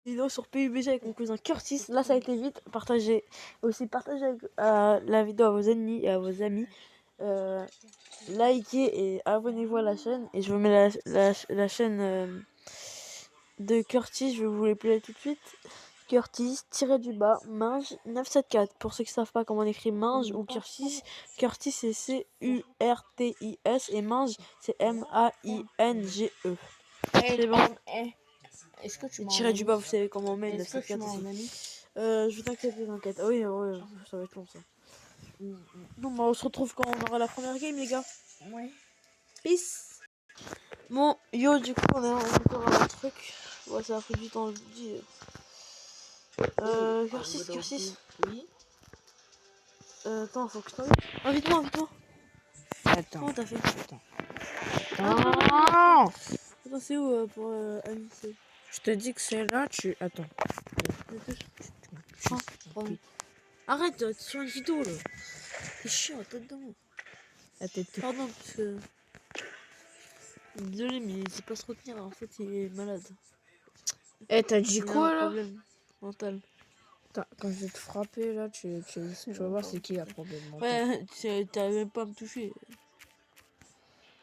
vidéo sur PUBG avec mon cousin Curtis. Là, ça a été vite. Partagez la vidéo à vos ennemis et à vos amis. Likez et abonnez-vous à la chaîne. Et je vous mets la chaîne de Curtis. Je vais vous les player tout de suite. Curtis, tiré du bas, Minge 974. Pour ceux qui ne savent pas comment on écrit Minge ou Curtis, Curtis c'est C-U-R-T-I-S et Minge c'est M-A-I-N-G-E. C'est bon. Est-ce que tu m'as Tiré du bas, vous savez comment on met le Est-ce que tu m'as 974 en ami? je vais t'accepter t'inquiète. Ah oui, ouais, ça va être long ça. Bon, bah, on se retrouve quand on aura la première game, les gars. Ouais. Peace. Bon, yo, du coup, on est encore à un truc. Ouais, ça a pris du temps, je vous dis. Curtis. Oui. Attends, faut que je t'invite. Invite-moi. Attends. Comment t'as fait? Attends, Attends, c'est où pour Ami? je te dis que c'est là, tu... Attends. Pardon. Arrête, t'es sur une vidéo là. T'es chiant, tête de moi. La tête. Pardon, parce que. Désolé, mais il sait pas se retenir. En fait, il est malade. Eh, t'as dit Il a quoi un là? problème mental. Quand je vais te frapper là, tu vas voir c'est qui a problème mental. Ouais, t'arrives même pas à me toucher.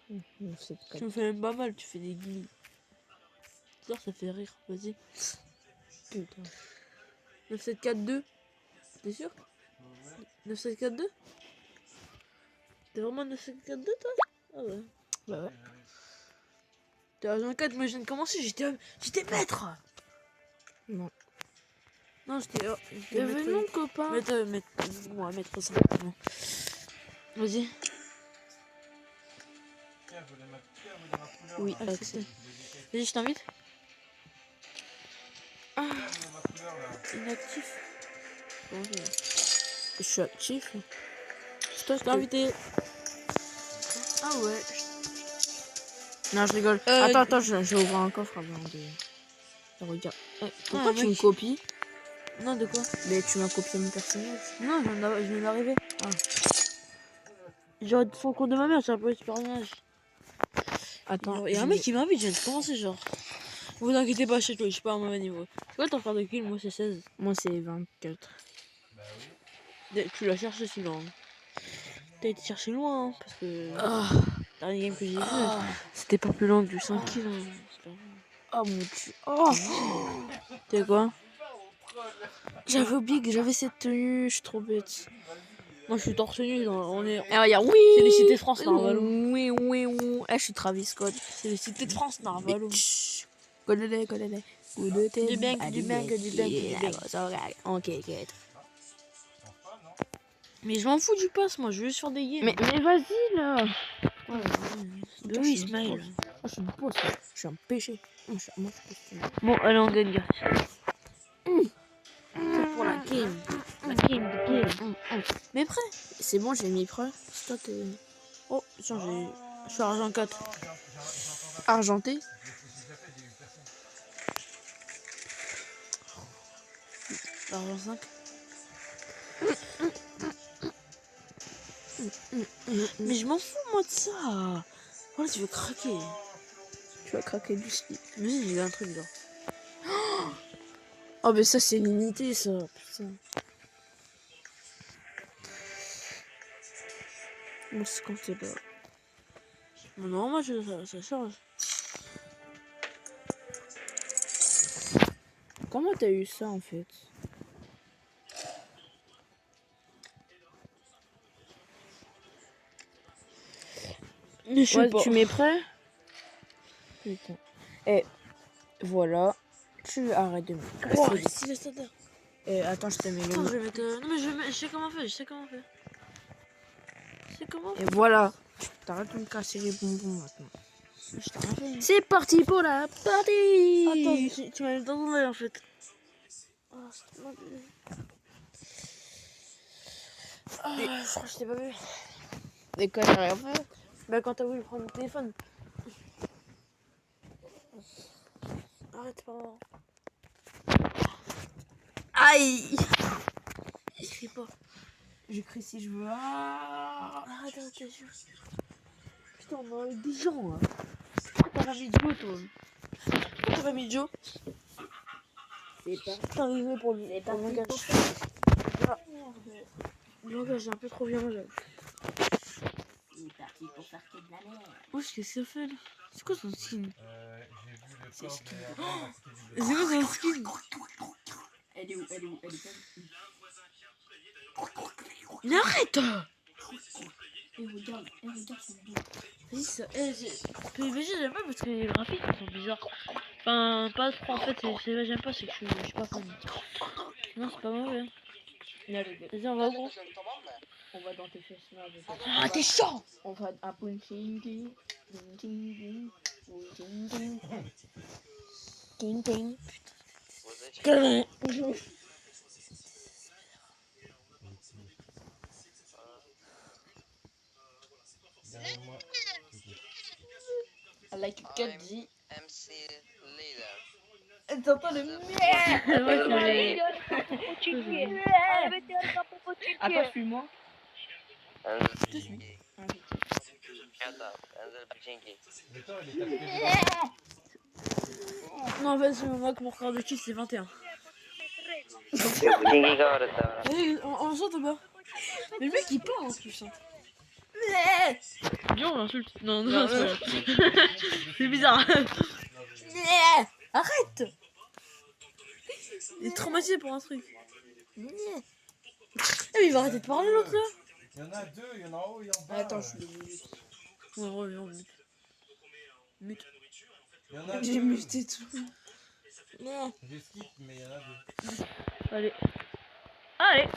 Tu me fais même pas mal, tu fais des guillis. Ça fait rire, vas-y. Putain. 9742. T'es sûr? 9742? T'es vraiment 9742 toi? Ah ouais. Bah ouais. T'es à 24, moi je viens de commencer, j'étais maître. Non. Non, j'étais Mais non, copain. maître ça. Vas-y. Oui, accepté. Vas-y, je t'invite. Inactif. Je suis actif. C'est toi, je t'ai invité. Ah ouais. Non, je rigole. Attends, je vais ouvrir un coffre avant de regarder. Pourquoi tu me copies? Non, de quoi? Mais tu m'as copié mon personnage. Non, je viens d'arriver. Ah. Genre, son compte de ma mère, j'ai un peu super personnage. Attends. Il y a un mec qui m'invite, je viens de commencer, genre. Vous inquiétez pas, je suis pas à un mauvais niveau. C'est quoi ton frère de kill? Moi, c'est 16. Moi, c'est 24. Tu l'as cherché celui-là. Hein. T'as été chercher loin, hein, parce que. Dernier game que j'ai vu, c'était pas plus long que du 5 kills. Hein. Oh mon dieu. Oh! T'es quoi? J'avais oublié que j'avais cette tenue, je suis trop bête. Moi je suis torse nu, on est. Ah, regarde, oui! C'est les cités de France, Narvalo. Oui. Eh, je suis Travis Scott. C'est les cités de France, Narvalo. Connais-les. Du bang. Ok. Mais je m'en fous du pass, moi, je veux juste faire des games. Mais vas-y là! Ouais, oui, Ismaël. Je suis une poisse, je suis un péché. Bon, allez, on gagne, gars. C'est pour la game. Mais prêt? C'est bon, j'ai mis prêt. Toi, t'es. Oh, tiens, je suis argent 4. Argenté? Argent 5. Mais je m'en fous, moi, de ça. Voilà, tu veux craquer. Tu vas craquer du slip. Mais si, j'ai un truc, là. Oh, mais ça, c'est une unité, ça. Putain. Moi, c'est quand t'es là. Non, moi, ça change. Comment t'as eu ça, en fait? Mais je sais pas. Tu mets prêt? Putain. Et voilà. Tu arrêtes de me casser. Oh, si le standard. Et attends, je te mets Attends, le. je vais mettre. Non, mais je sais comment faire, Et voilà. T'arrêtes de me casser les bonbons maintenant. Je t'ai rien fait. C'est parti pour la partie. Attends, tu m'as mis dans ton œil en fait. Je crois que je t'ai pas vu. Et quand j'ai rien fait? Bah quand t'as voulu prendre le téléphone. Arrête pas. Aïe! Je crie pas. Je crie si je veux. Ah. Arrête, t'es sûr. Putain, on a eu des gens là. Pourquoi t'as pas mis Joe toi? Pourquoi t'as pas mis Joe? C'est pas. Putain, désolé pour le C'est pas langage. Le langage est un peu trop violent, j'avoue. Il est parti pour faire que de la merde. Wesh, qu'est-ce que ça fait là? C'est quoi son skin? J'ai vu le C'est corps skin. de la dame C'est quoi son skin? Elle est où? Elle est Mais arrête! Et regarde son dos. Vas-y, ça. PUBG, j'aime pas parce que les graphiques ils sont bizarres. Enfin, pas trop en fait, j'aime pas, c'est que je suis pas fan. Non, c'est pas mauvais. Vas-y, on va au gros. On va dans tes fesses là. Ah, t'es chiant! On va à punching. Ting ting. Derrière moi. I like 4G. MC Leader. T'entends le Attends, suis-moi. Enzel Pichinki. Shut up. Enzel Pichinki. Le temps, il est capté. Non, vas-y, moi, que mon record de kill c'est 21. Pichinki kavrata. Allez, on saute ou pas? Mais le mec il parle en plus. Hein. Viens, on l'insulte. Non, non, c'est pas grave. C'est bizarre. Arrête! Il est traumatisé pour un truc. Eh, mais il va arrêter de parler l'autre là. Il y en a deux, il y en a en haut et en bas. Attends, je suis Ouais, reviens, mute. Mute. Il y en a J'ai deux. muté tout. Non. J'ai skip, mais il y en a deux. Allez. Allez.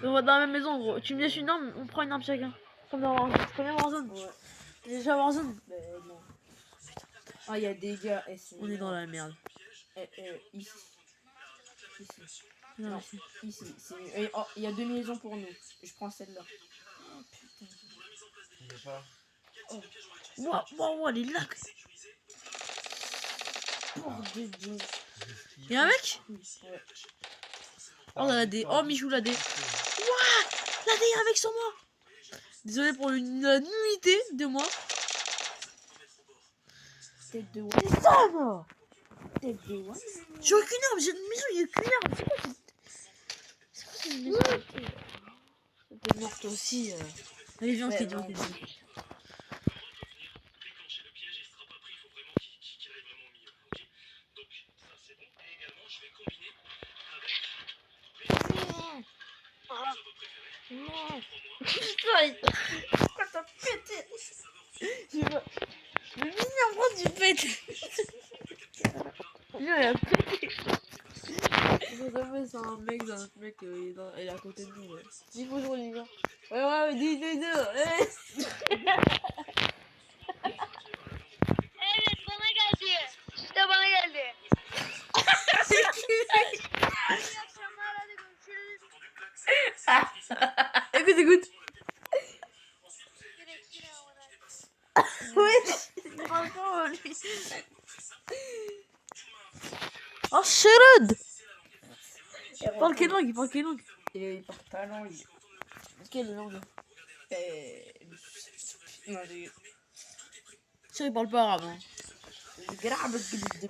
On va dans la même maison, gros. Tu me laisses une arme, on prend une arme chacun. Comme dans Warzone. Tu connais Warzone? Ouais. T'es déjà à Warzone? non. Ah, il y a des gars. On est dans la merde. Ici. Non, Non, ici. Oh, il y a 2 maisons pour nous. Je prends celle-là. Oh putain. Il est pas. Waouh, les lacs. Bordel de Dieu. Y'a un mec? Ouais. Oh, la D. Oh, Michou, la D. Ouah, la D, y'a un mec sur moi. Désolé pour la nullité de moi. Tête de C'est ça, moi. Tête de what? J'ai aucune arme, j'ai une maison, il y a aucune arme. C'est quoi cette maison? T'es morte aussi. Allez, viens, Ouais, t'es dur. ouais. Non. Putain, pourquoi t'as pété? Je sais pas. Le mini en France, tu pètes. Lui, il a pété. C'est un mec d'un autre mec, il est à côté de nous. Ouais. Dis bonjour, les gars. Ouais, dis. Evet bana geldi. İşte bana geldi. C'est qui? İyi akşamlar hadi görüşürüz. Écoute. Direkt yine oraya. Ouais, franchement, lui. Oh, Sherrod! Parle quelle langue? Il parle quelle langue? Il parle ta langue. Quelle langue? Non, j'ai. Sûr, il parle pas arabe. Hein. Grave. Il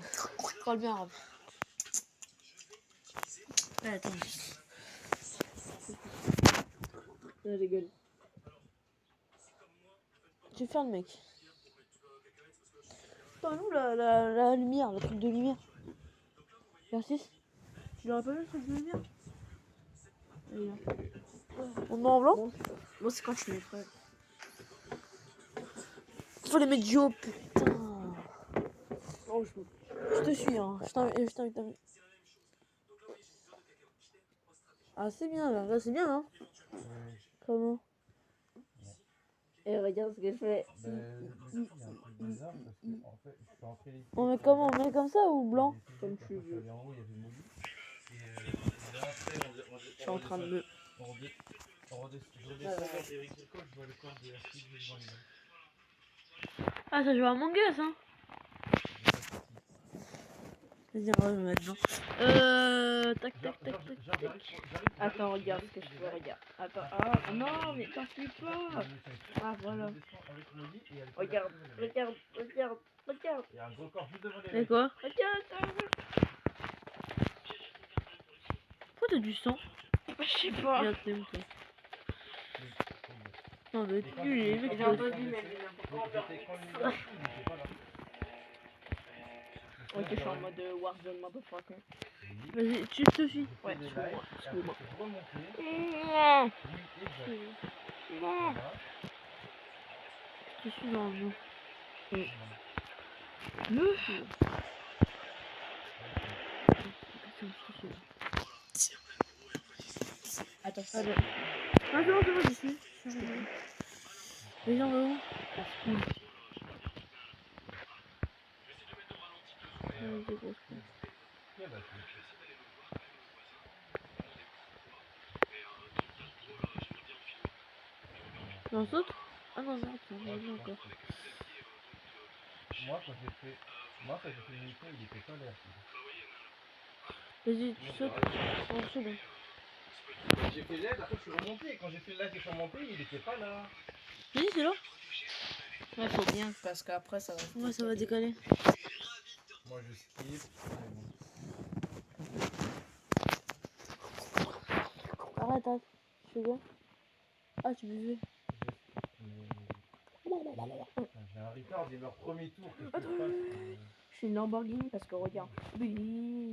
parle bien arabe. Ouais, attends. Je rigole. Tu vais faire le mec. Putain, nous, la lumière, le truc de lumière. Merci. Tu l'aurais pas vu le truc de lumière? On met en blanc? Moi, c'est quand je mets frère. Faut les mettre du haut, putain. Oh, je te suis, hein. Je t'invite. Ah, c'est bien, là c'est bien, hein. Comment? Et regarde ce que je fais. Il y a un truc bizarre parce que, en fait, je suis entré ici. On met comment? On met comme ça ou blanc? Comme tu veux. En haut, il y avait Molly. Et là, après, Je suis en train de me. je redescends vers Eric Kirchhoff, je vois le corps de Astrid devant lui. Ah, ça joue à Among Us, hein. Vas-y, on va le mettre dedans. Tac. Attends, regarde ce que je fais, regarde. Attends, ah non, mais t'enfuis pas. Ah, voilà. Regarde. Il y a un gros corps juste devant les Et quoi? Regarde. t'as du sang? Je sais pas. Regarde, t'es où toi? Non, mais t'es nul, les mecs. J'ai entendu, mais il Ok, je suis en mode Warzone, motherfucker. Vas-y, tu te fies. Ouais, excuse-moi. Excuse-moi. Je suis dans le. Attends, Allez. Ah non, c'est bon, j'y suis. Les gens, va où? On saute? Ah non, merde, ça va encore. Moi, quand j'ai fait une mission, il était pas là. Vas-y, tu sautes. On saute. J'ai fait l'aide, après je suis remonté. Quand j'ai fait l'aide et je suis remonté, il était pas là. Vas-y, c'est là. Ouais, faut bien, parce qu'après ça va. Ouais, ça va décaler. Moi, je skip. Arrête, arrête. Tu fais quoi? Ah, tu buvais. J'ai un retard, j'ai leur premier tour. Qu'est-ce que je passe Je suis une Lamborghini parce que regarde. Mon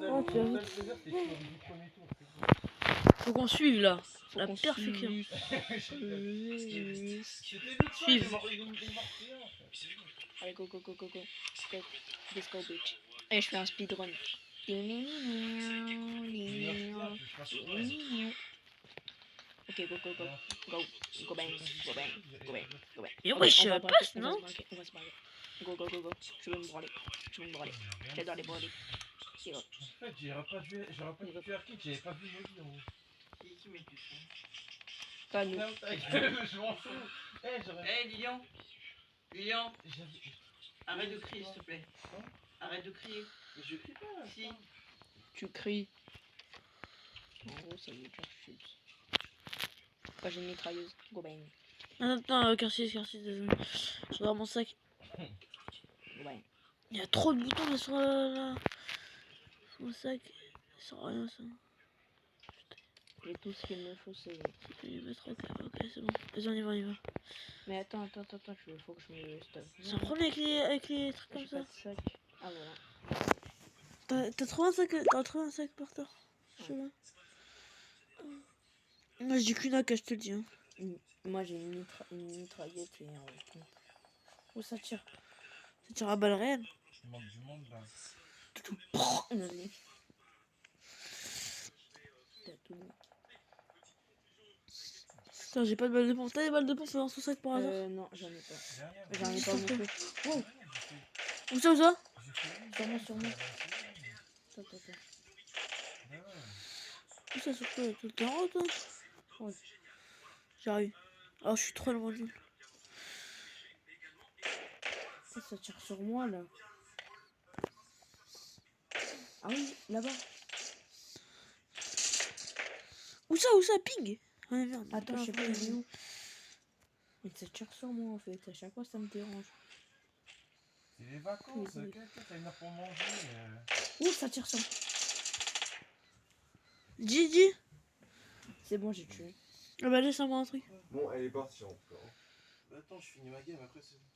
Oh, tu as seul plaisir, c'était que du premier tour. Faut qu'on suive là. Faut La qu'on perfection. C'était vite fait, Suive. il est mort rien. Allez, go, go, go, go, go. Go. Let's go, bitch. Et je fais un speedrun. Ok, go, go, go. Go. Go bang. Go bang. Go bang. Go bang. Et Ok, wesh, on va passe, braquer, non? on va se barrer. Go, go, go, go. Je veux me branler. Je veux me branler. J'adore les branler. Et hop. En fait, j'aurais pas dû faire kick, j'avais pas vu Molly en haut. Qui met du son? Pas nous. Je m'en fous. Eh, Lilian! Lilian! Arrête de crier, s'il te plaît. Arrête de crier. Mais je crie pas là. Si. Tu cries. En gros, ça veut dire chute. Moi j'ai une mitrailleuse. Go bang. Attends, Cartier, désolé. Je regarde mon sac. Go bang. Il y a trop de boutons là sur mon sac. Ça sert à rien ça. Et tout ce qu'il me faut, c'est. Je vais les mettre ok, c'est bon. Vas-y, on y va, on y va. Mais attends, il faut que je me stoppe. C'est un problème avec les trucs comme J'ai ça. pas de sac. Ah voilà. T'as trouvé un sac par terre? Je sais pas. Moi j'ai qu'une AK, je te le dis. Hein. Moi j'ai une mitraillette et un weapon. Où ça tire? Ça tire à balles réelles. Il manque du monde là. Vas-y. T'as tout mis. Putain, j'ai pas de balles de pompe. T'as des balles de pompe dans son sac par hasard? Non, j'en ai pas. Derrière, J'en ai pas non plus. Wow. Où ça, où ça? Sur moi. Attends. Où ça, sur quoi? Tout en haut, toi? Ouais. J'arrive. Oh, je suis trop loin de lui. Ça tire sur moi là. Ah oui, là-bas. Où ça, ping? Ah merde. Attends, je sais pas, il est où. Mais ça tire sur moi en fait. À chaque fois, ça me dérange. C'est les vacances, quelqu'un ça vient pour manger. Ouh, ça tire sur moi. Dis. C'est bon, j'ai tué. Ah bah laisse-moi un truc. Bon, elle est partie en tout cas. Attends, je finis ma game, après c'est bon.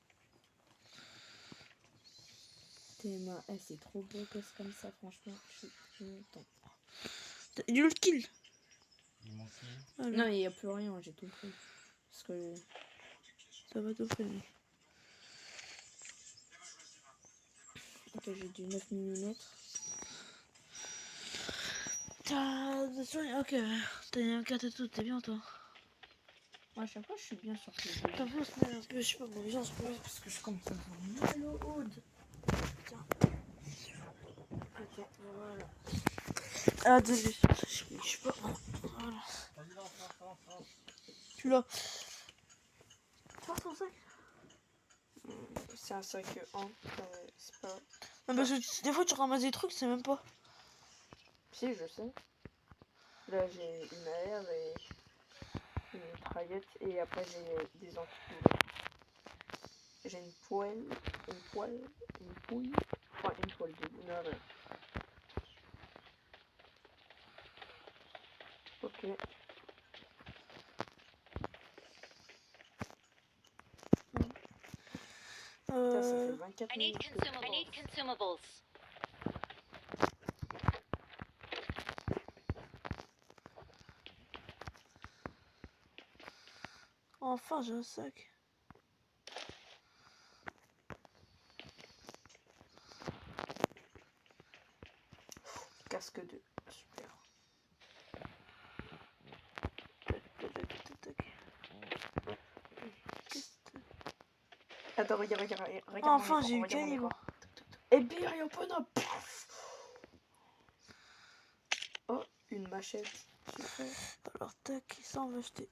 TMA, c'est trop beau que c'est comme ça, franchement. Je suis content. T'as eu le kill? Il manque une. Ah, Non, il n'y a plus rien, j'ai tout pris. Parce que. ça va t'offrir. Ok, j'ai du 9 mm. Ok, t'as un 4 et tout, t'es bien toi. À chaque fois, je suis bien sur ce jeu. T'as vu, c'est un peu, je sais pas, mon vision, c'est pas. Parce que je commence à avoir mal au coude. Tiens. Ok, voilà. Ah, désolé, je sais pas. Voilà. Vas-y, lance. Tu l'as. Tu vois ton sac? C'est un sac en. C'est pas. Non, parce que des fois tu ramasses des trucs, c'est même pas. Si, je sais. Là, j'ai une AR et une mitraillette. Et après, j'ai des antipoulets. J'ai une pouille. Enfin, une poêle de bonheur. Ok. Putain, ça fait 24 I need minutes. consumables. Enfin, j'ai un sac. Casque 2. Super. Attends, regarde. Enfin, j'ai eu calibre. Et bien, Yopona. Oh, une machette. Super. Alors, tac, ça, on va acheter.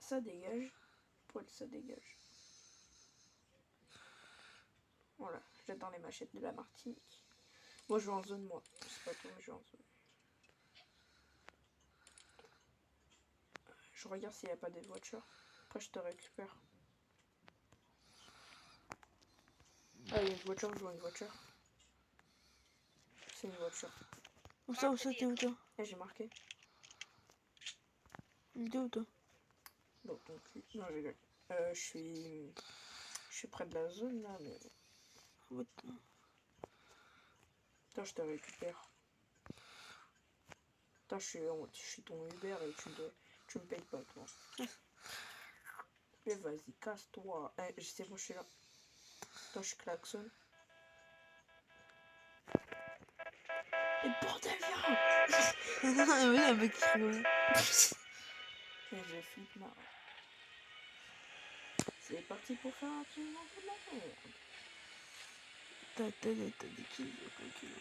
Ça dégage. Poil, ça dégage. Voilà, j'attends les machettes de la Martinique. Moi, je joue en zone, moi. C'est pas toi, mais je joue en zone. Je regarde s'il n'y a pas des voitures. Après, je te récupère. Ah, il y a une voiture, je vois une voiture. C'est une voiture. Où ça, t'es où, toi? Et j'ai marqué. T'es où, toi? Bon, donc, non, je rigole. Je suis près de la zone, là, mais... Attends, je te récupère. Attends, je suis ton Uber et tu me payes pas, toi. Mais vas-y, casse-toi. Eh, c'est bon, je suis là. Attends, je klaxonne. Et bordel, viens. Oui, avec qui rigole. Et je flippe ma... C'est parti pour faire un petit moment de la merde. T'as des kills, tranquille.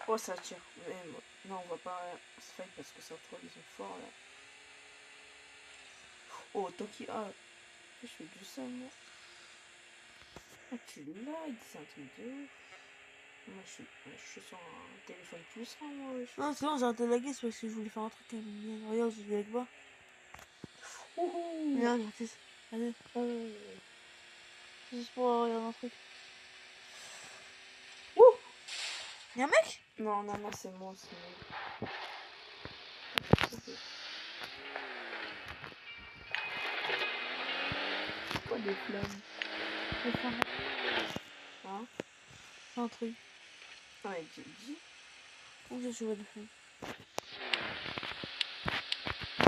Oh, ça tire. Mais, non, on va pas se fight parce que ça trop, ils sont forts, là. Oh, Toki, ah, je fais du seul, moi. Ah, tu lag, c'est un truc de ouf. Moi, je suis sur un téléphone puissant, moi, wesh. Non, c'est bon, j'ai arrêté de laguer, c'est parce que je voulais faire un truc. Regarde, je vais avec moi. Wouhou. Regarde, gratis. Allez, juste pour regarder un truc. Ouh. Y'a un mec? Non, c'est moi, c'est moi. Quoi, des flammes? Je vais faire Hein? un truc. Ouais, j'ai dit. Où ça, tu vois des films?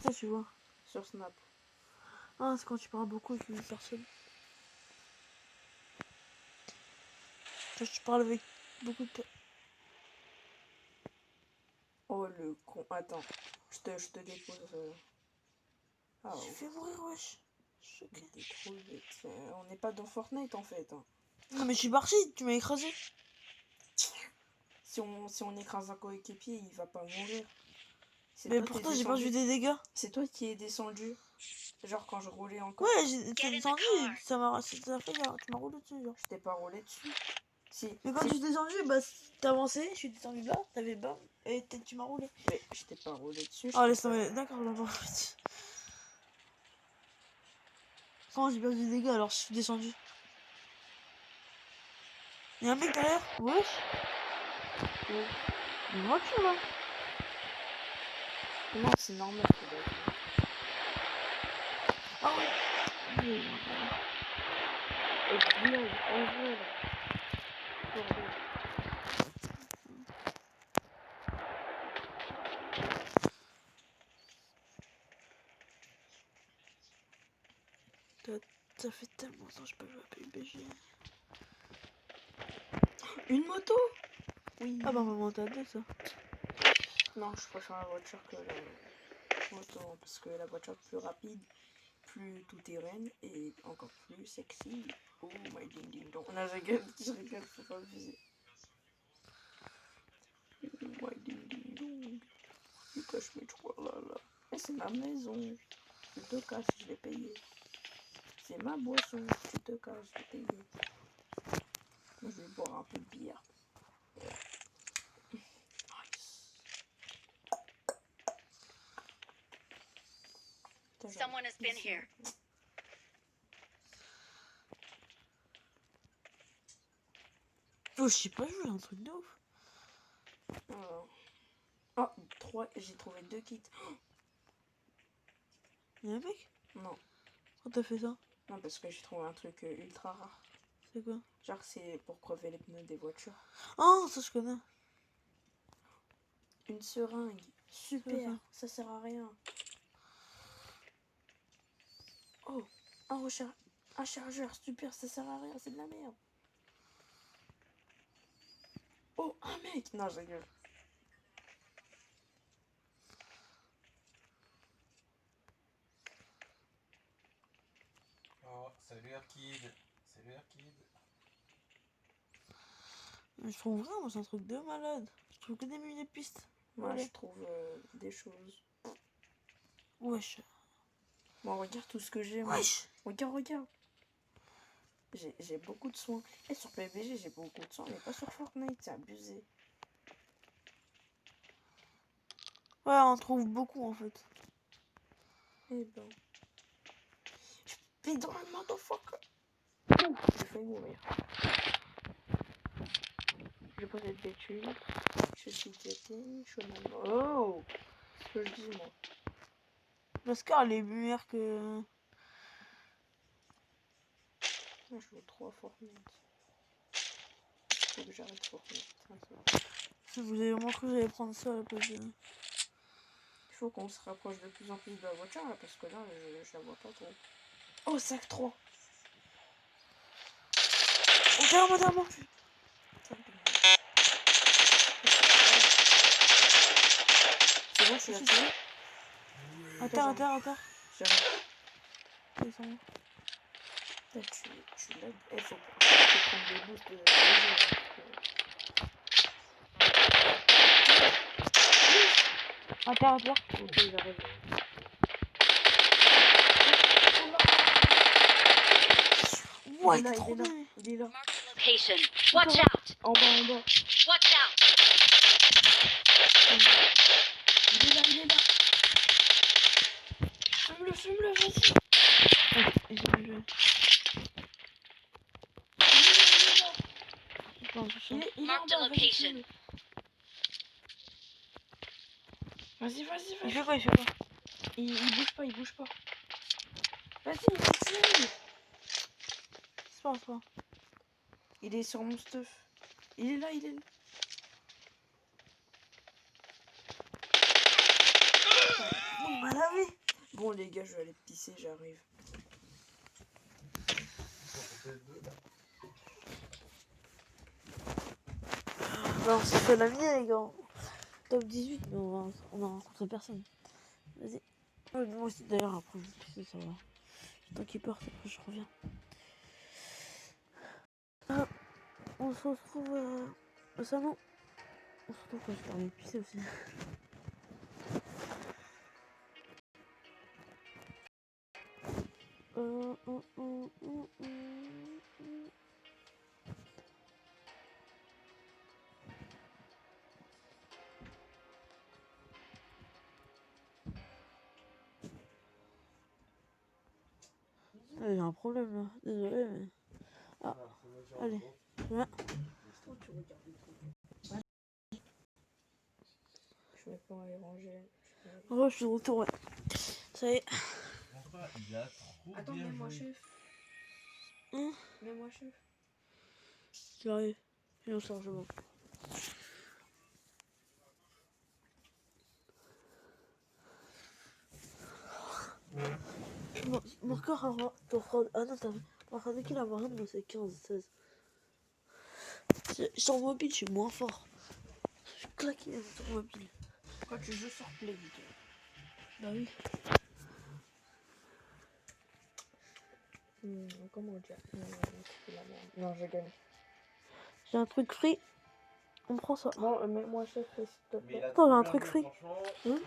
Ça, tu vois. Sur Snap. Ah, c'est quand tu parles beaucoup avec une personne. Quand tu parles avec beaucoup de personnes. Oh, le con. Attends, je te dépose. Ah, J'ai fait mourir, wesh. t'es trop bête. On n'est pas dans Fortnite, en fait. Hein. Non, mais je suis parti, tu m'as écrasé. Si on écrase un coéquipier, il va pas mourir. Mais pourtant, j'ai pas vu des dégâts. C'est toi qui es descendu. Genre quand je roulais encore. Ouais, t'es descendu, ça fait gaffe, tu m'as roulé dessus, genre. Je t'ai pas roulé dessus. Si. Mais quand je suis descendu, bah t'as avancé, je suis descendu là, t'avais bam, et tu m'as roulé. Mais je t'ai pas roulé dessus. Oh, laisse tomber, d'accord, là, bon. Quand j'ai perdu des dégâts, alors je suis descendu. Y'a un mec derrière? Wesh. Une voiture là. Non, c'est normal. Ah ouais. Ça fait tellement longtemps que je peux jouer à PUBG. Une moto? Oui. Ah bah maman t'as deux ça. Non, je préfère la voiture que la moto. Parce que la voiture est plus rapide, plus tout-terrain et encore plus sexy. Oh my ding ding dong. Non, je rigole, faut pas abuser. Oh my ding ding dong. Tu caches mes trois là là. Mais c'est ma maison. Tu te casses, je l'ai payé. C'est ma boisson. Tu te casses, je l'ai payé. Moi, je vais boire un peu de bière. Someone has been here. Oh, je sais pas jouer un truc de ouf. Alors, Oh, 3, j'ai trouvé 2 kits. Y'a un mec? Non, Pourquoi t'as fait ça? non, parce que j'ai trouvé un truc ultra rare. C'est quoi? Genre, c'est pour crever les pneus des voitures. Oh, ça je connais. Une seringue. Super, ça. ça sert à rien. Oh, un chargeur, super, ça sert à rien, c'est de la merde. Oh, un mec. Non, je rigole. Oh, salut Arkid. Salut Arkid. Mais je trouve vraiment, c'est un truc de malade. Je trouve que des milliers de pistes. Moi, Allez. je trouve des choses. Wesh. Bon, regarde tout ce que j'ai. Moi. Wesh. Regarde. J'ai beaucoup de soins. Et sur PUBG, j'ai beaucoup de soins, mais pas sur Fortnite, c'est abusé. Ouais, on trouve beaucoup en fait. Eh ben. Mais dans le motherfucker. J'ai failli mourir. Je possède des thunes. Je suis Jetting. Je suis un... Oh, c'est ce que je dis, moi. La Scar, elle est meilleure que. Moi, je joue trop à Fortnite. Faut que j'arrête Fortnite. Si vous avez vraiment cru que j'allais prendre ça à la place de. Il faut qu'on se rapproche de plus en plus de la voiture, là, parce que là, je la vois pas trop. Oh, sac 3. Derrière moi. C'est bon, je suis là. À terre. J'arrive. Descends. Tu l'aides. Il faut prendre des boosts de jeu. À terre. Ok, j'arrive. Ouais, il est là, trop bien. il est là. Location. Watch out. En bas. Watch out. Il est là. Fume-le, vas-y. Et j'ai vu. Il est en Mark the bas, vas-y, location. fume-le. Vas-y. Il fait quoi? Il bouge pas. Vas-y, tue. C'est pas. Il est sur mon stuff. Il est là. Il m'a lavé. Bon, les gars, je vais aller pisser, j'arrive. Bah, on s'est fait la mine, les gars. Top 18, mais on a rencontré personne. Vas-y. Moi aussi, d'ailleurs, après, je vais pisser, ça va. Tant qu'il part, après, je reviens. On se retrouve au salon. On se retrouve quand je termine de pisser aussi. J'ai un problème là, désolé mais... Ah, allez, viens. Je vais pas aller ranger. Oh, je suis de retour, ouais. Ça y est. Il a trop Attends, bien mets-moi joué. chef. Hein? Mets-moi chef. J'arrive. Et au chargement. Bon, mon corps a... Ah non, t'as... Marqueur de kill à Warren, moi c'est 15, 16. Sur mobile, je suis moins fort. Je suis claqué sur mobile. Quand tu joues sur Play, Bah oui. comment dire? Non, je gagne. J'ai un truc free. On prend ça. Bon, mets-moi chef, s'il te plaît. Attends, j'ai un truc free. Hein,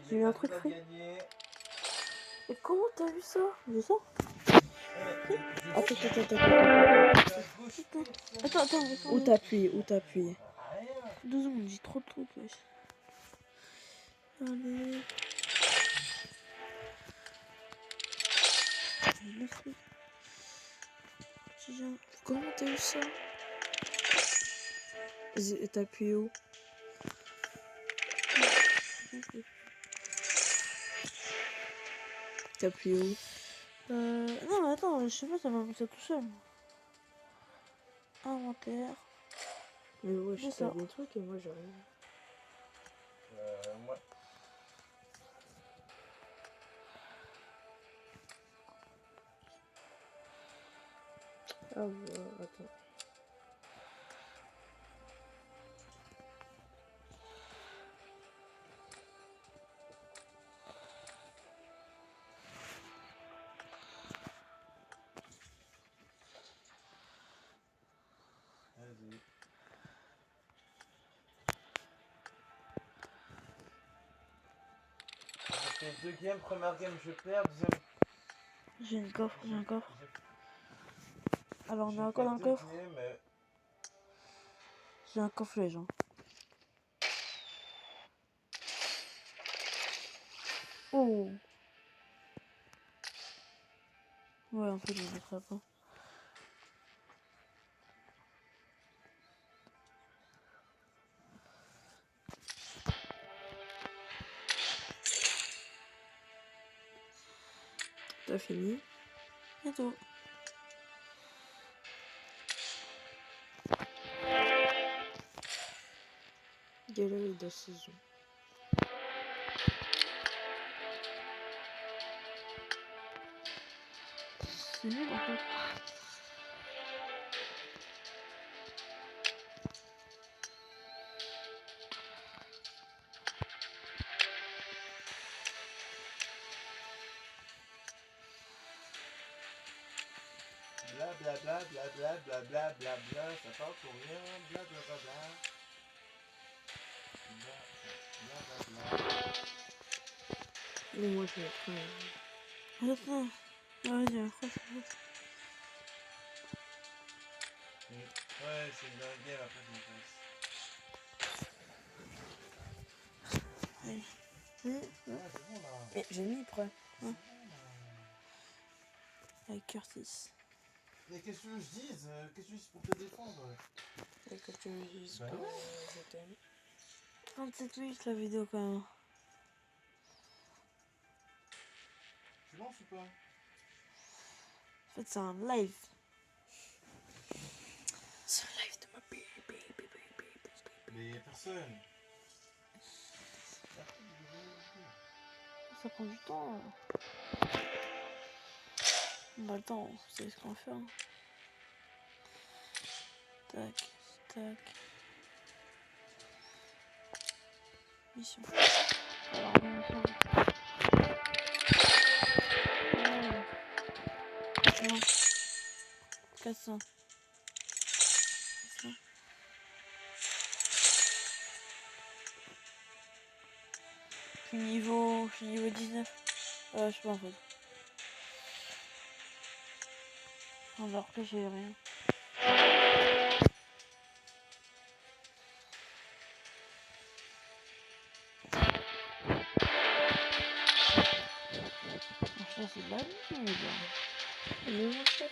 J'ai eu un truc free. Et comment t'as vu ça? J'ai ça? Attends. Où t'appuies? 2 secondes, j'ai trop de trucs, wesh. Allez. Le truc. Comment t'as eu ça? T'appuies où? T'as appuyé où? Non, mais attends, je sais pas, ça m'a mis ça tout seul. Inventaire. Mais ouais, C'est je ça. fais des trucs et moi j'arrive. Ouais. Ah ouais, attends. Vas-y. J'ai fait 2 games, première game je perds, deuxième. J'ai une coffre, j'ai un coffre. J'ai Alors, on j'ai a fait encore un 2 coffre. games. J'ai un coffre, les gens. Oh. Ouais, en fait, je le mettrai après. T'as fini? Bientôt. Galerie de saison. C'est nul, en fait. Bla bla bla bla bla bla bla bla bla, ça part pour rien, bla bla bla bla. Bla bla bla bla. Mais moi je mettrai Attends. Vas-y, accroche. Ouais, c'est une dernière game, après je me casse. Allez. Ah, c'est bon là. Mais j'ai mis prêt. C'est bon là. Avec Curtis. Mais qu'est-ce que tu veux que je dise? Qu'est-ce que tu dis pour te défendre? Et que tu me dises Bah que ouais. je t'aime. 37 minutes la vidéo quand même. Tu lances ou pas? En fait, c'est un live. C'est un live de ma Mais y'a personne. Ça prend du temps. On a le temps, c'est ce qu'on va faire. Tac, tac. Mission. Alors, mission. Non. 400. Je suis niveau 19. Je sais pas en fait. Alors que j'ai rien. Ça c'est de la nuit. Mais mon chef.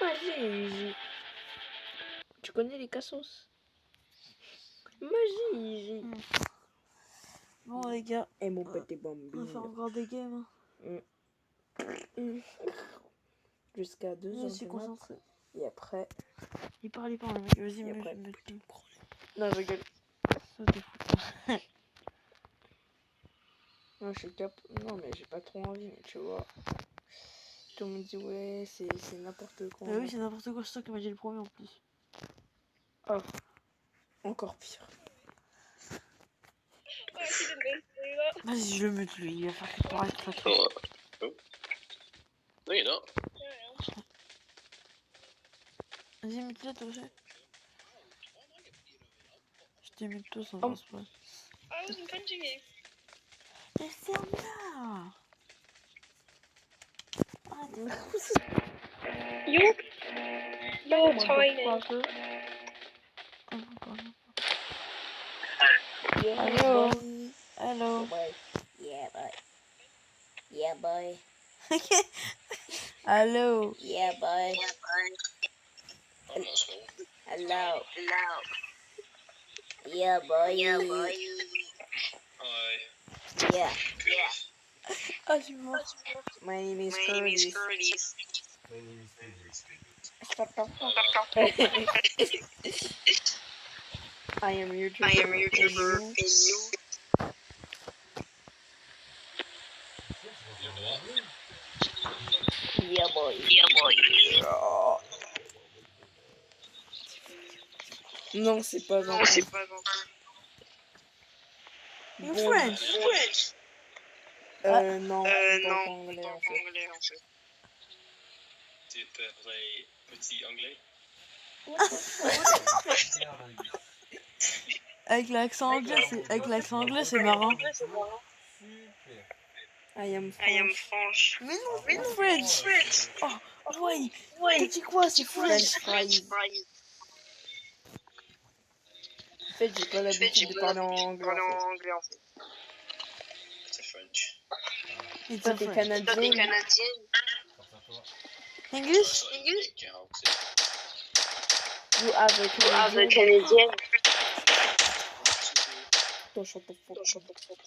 Magie. Tu connais les cassos? Magie. Bon les gars, Et mon petit on va faire bambino. encore des games. Jusqu'à 2 Je heures suis du mat. concentré. Et après. Il parle pas, mec. Vas-y, Et après. me. Non, je rigole. Ça te fout. Non, je suis cap. Non, mais j'ai pas trop envie, mais tu vois. Tout le monde dit, ouais, c'est n'importe quoi. Bah oui, c'est n'importe quoi, c'est toi qui m'a dit le premier en plus. Oh, encore pire. Vas-y, je le mute lui, il va faire quelque chose avec toi. No, you're not. Vas-y, mute-le toi aussi. Je t'ai mute toi, ça passe pas. I wasn't punching you. Mais ferme-la! You're tiny. Yeah, Hello. boy. Hello. Bye. Yeah, bye. boy. Allô. Yeah, boy. Hello. Yeah, boy. Yeah. Ah, je suis mort. My name is Curtis. My name is Teddy. Shut the fuck up. I am YouTuber. And you? Tiens, je reviens en anglais. Yeah, boy. Non, c'est pas gentil. In Bon, French. non, pas anglais en fait. Tu parles petit anglais? Avec l'accent anglais, c'est marrant. Super. I am French. Mais non, French. Oh, ouais. T'as dit quoi? C'est French. French fries. En fait, j'ai pas l'habitude de parler en anglais en fait. C'est French. It's Toi, a t'es French. canadienne. Force à toi. English? You have a Canadian. Don't shut the fuck up.